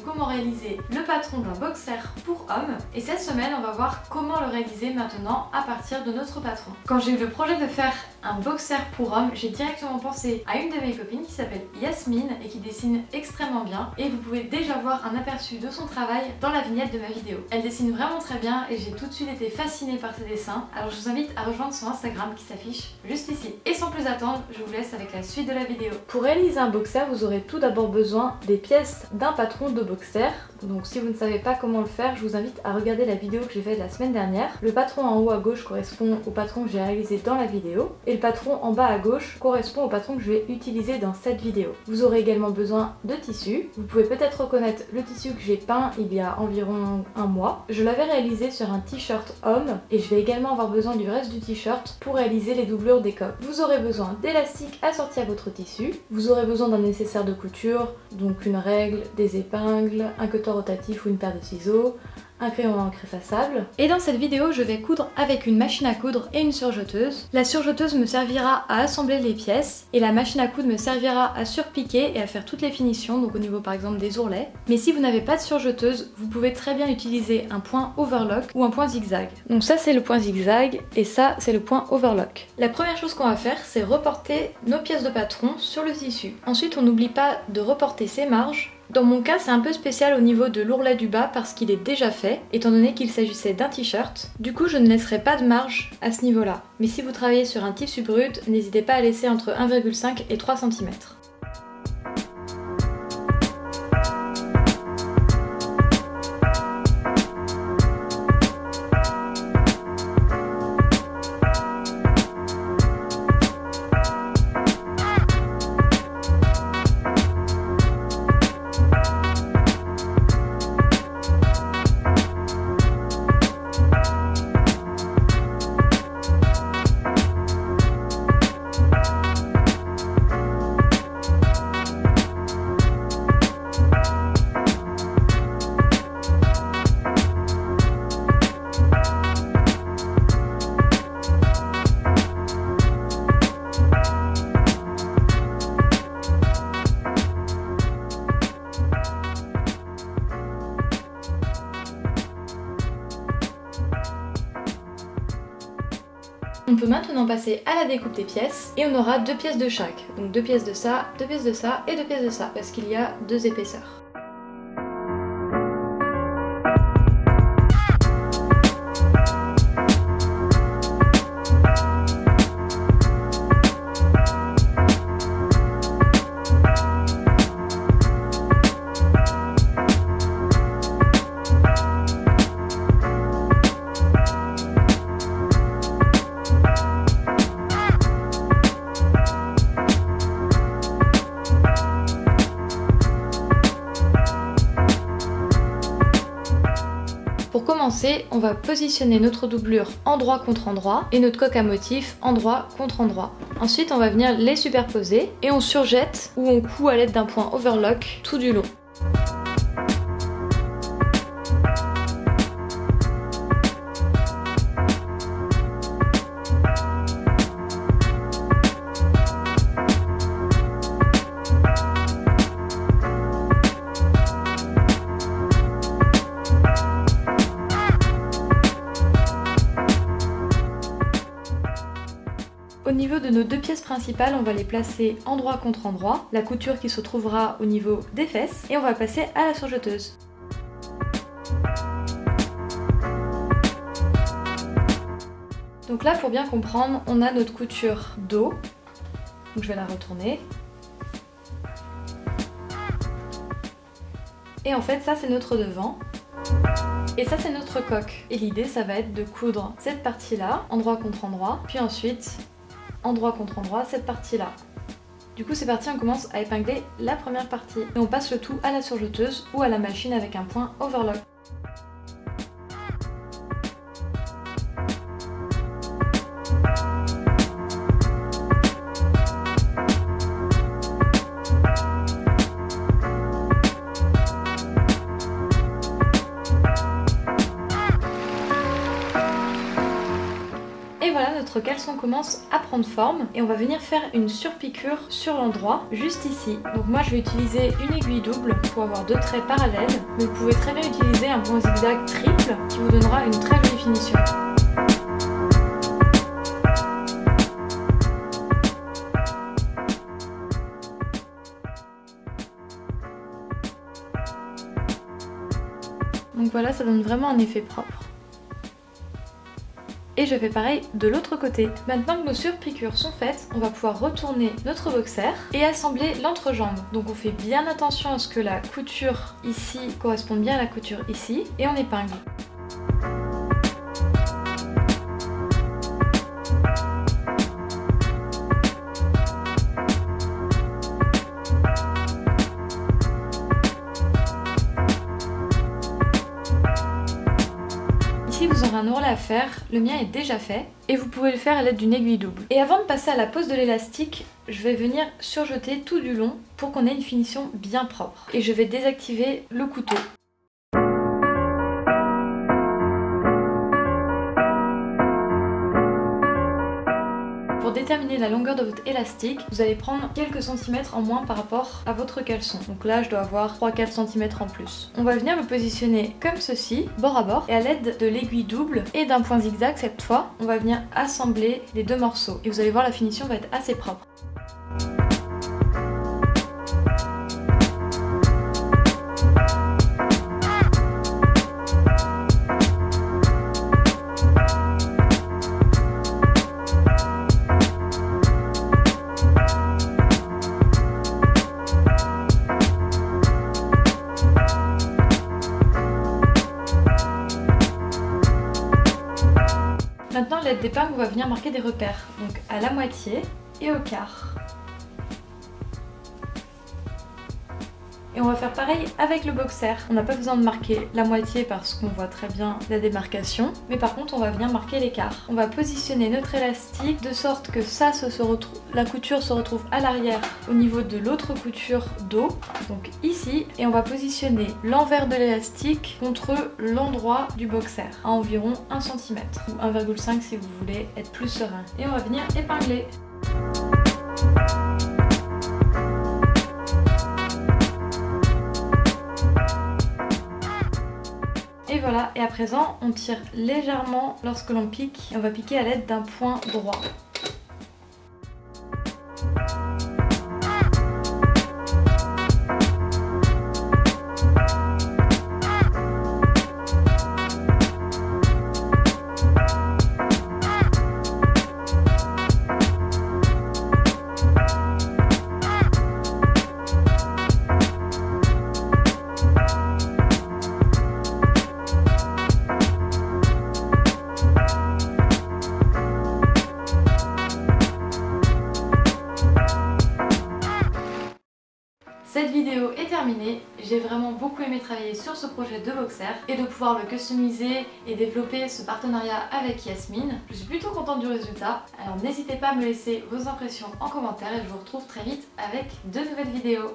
comment réaliser le patron d'un boxer pour homme. Et cette semaine, on va voir comment le réaliser maintenant à partir de notre patron. Quand j'ai eu le projet de faire un boxer pour homme, j'ai directement pensé à une de mes copines qui s'appelle Yasmine et qui dessine extrêmement bien. Et vous pouvez déjà voir un aperçu de son travail dans la vignette de ma vidéo. Elle dessine vraiment très bien et j'ai tout de suite été fascinée par ses dessins. Alors je vous invite à rejoindre son Instagram qui s'affiche juste ici. Et sans plus attendre, je vous laisse avec la suite de la vidéo. Pour réaliser un boxer, vous aurez tout d'abord besoin des pièces d'un patron de boxer. Donc si vous ne savez pas comment le faire, je vous invite à regarder la vidéo que j'ai faite la semaine dernière. Le patron en haut à gauche correspond au patron que j'ai réalisé dans la vidéo et le patron en bas à gauche correspond au patron que je vais utiliser dans cette vidéo. Vous aurez également besoin de tissu. Vous pouvez peut-être reconnaître le tissu que j'ai peint il y a environ un mois. Je l'avais réalisé sur un t-shirt homme et je vais également avoir besoin du reste du t-shirt pour réaliser les doublures des coques. Vous aurez besoin d'élastiques assortis à votre tissu. Vous aurez besoin d'un nécessaire de couture, donc une règle, des épingles, un cutter rotatif ou une paire de ciseaux, un crayon à encre effaçable. Et dans cette vidéo, je vais coudre avec une machine à coudre et une surjeteuse. La surjeteuse me servira à assembler les pièces et la machine à coudre me servira à surpiquer et à faire toutes les finitions, donc au niveau par exemple des ourlets. Mais si vous n'avez pas de surjeteuse, vous pouvez très bien utiliser un point overlock ou un point zigzag. Donc ça c'est le point zigzag et ça c'est le point overlock. La première chose qu'on va faire, c'est reporter nos pièces de patron sur le tissu. Ensuite, on n'oublie pas de reporter ses marges. Dans mon cas, c'est un peu spécial au niveau de l'ourlet du bas parce qu'il est déjà fait, étant donné qu'il s'agissait d'un t-shirt. Du coup, je ne laisserai pas de marge à ce niveau-là. Mais si vous travaillez sur un tissu brut, n'hésitez pas à laisser entre 1,5 et 3 cm. On peut maintenant passer à la découpe des pièces et on aura 2 pièces de chaque. Donc 2 pièces de ça, 2 pièces de ça et 2 pièces de ça parce qu'il y a 2 épaisseurs. Pour commencer, on va positionner notre doublure endroit contre endroit et notre coque à motif endroit contre endroit. Ensuite, on va venir les superposer et on surjette ou on coud à l'aide d'un point overlock tout du long. Au niveau de nos 2 pièces principales, on va les placer endroit contre endroit, la couture qui se trouvera au niveau des fesses, et on va passer à la surjeteuse. Donc là, pour bien comprendre, on a notre couture dos, donc je vais la retourner. Et en fait, ça c'est notre devant. Et ça c'est notre coque. Et l'idée ça va être de coudre cette partie là, endroit contre endroit, puis ensuite endroit contre endroit, cette partie là. Du coup c'est parti, on commence à épingler la première partie. Et on passe le tout à la surjeteuse ou à la machine avec un point overlock. notre caleçon commence à prendre forme et on va venir faire une surpiqûre sur l'endroit, juste ici. Donc moi je vais utiliser une aiguille double pour avoir 2 traits parallèles, mais vous pouvez très bien utiliser un point zigzag triple qui vous donnera une très jolie finition. Donc voilà, ça donne vraiment un effet propre. Et je fais pareil de l'autre côté. Maintenant que nos surpiqûres sont faites, on va pouvoir retourner notre boxer et assembler l'entrejambe. Donc on fait bien attention à ce que la couture ici corresponde bien à la couture ici et on épingle. Ici vous aurez un ourlet à faire, le mien est déjà fait et vous pouvez le faire à l'aide d'une aiguille double. Et avant de passer à la pose de l'élastique, je vais venir surjeter tout du long pour qu'on ait une finition bien propre. Et je vais désactiver le couteau. Pour déterminer la longueur de votre élastique, vous allez prendre quelques centimètres en moins par rapport à votre caleçon. Donc là, je dois avoir 3-4 cm en plus. On va venir le positionner comme ceci, bord à bord, et à l'aide de l'aiguille double et d'un point zigzag cette fois, on va venir assembler les 2 morceaux. Et vous allez voir, la finition va être assez propre. Maintenant, à l'aide d'épingle, on va venir marquer des repères, donc à la moitié et au quart. Et on va faire pareil avec le boxer. On n'a pas besoin de marquer la moitié parce qu'on voit très bien la démarcation, mais par contre on va venir marquer l'écart. On va positionner notre élastique de sorte que ça la couture se retrouve à l'arrière au niveau de l'autre couture dos, donc ici, et on va positionner l'envers de l'élastique contre l'endroit du boxer à environ 1 cm ou 1,5 si vous voulez être plus serein. Et on va venir épingler. Et voilà, et à présent on tire légèrement lorsque l'on pique et on va piquer à l'aide d'un point droit. Cette vidéo est terminée, j'ai vraiment beaucoup aimé travailler sur ce projet de boxer et de pouvoir le customiser et développer ce partenariat avec Yasmine. Je suis plutôt contente du résultat, alors n'hésitez pas à me laisser vos impressions en commentaire et je vous retrouve très vite avec de nouvelles vidéos.